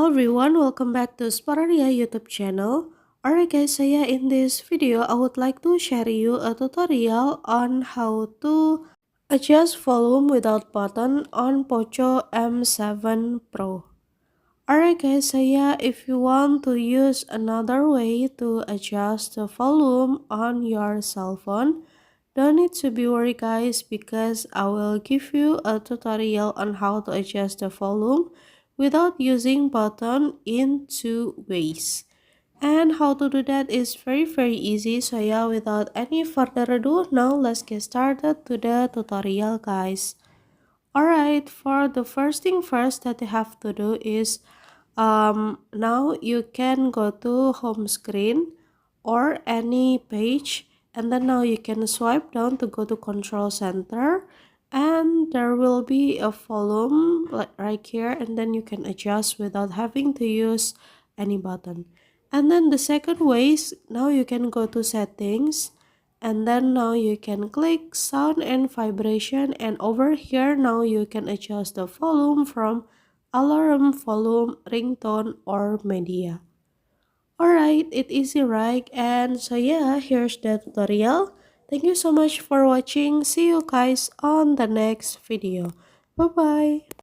everyone, welcome back to Sporaria YouTube channel. Alright guys, so yeah, in this video I would like to share you a tutorial on how to adjust volume without button on Poco M7 Pro. Alright guys, so yeah, if you want to use another way to adjust the volume on your cell phone, don't need to be worried guys, because I will give you a tutorial on how to adjust the volume without using button in two ways. And how to do that is very easy. So yeah, without any further ado, now let's get started to the tutorial guys. Alright, for the first thing first that you have to do is now you can go to home screen or any page, and then now you can swipe down to go to control center, and there will be a volume like right here, and then you can adjust without having to use any button. And then the second way is now you can go to settings, and then now you can click sound and vibration, and over here now you can adjust the volume from alarm, volume, ringtone, or media. Alright, it easy right? And so yeah, here's the tutorial. Thank you so much for watching. See you guys on the next video. Bye bye.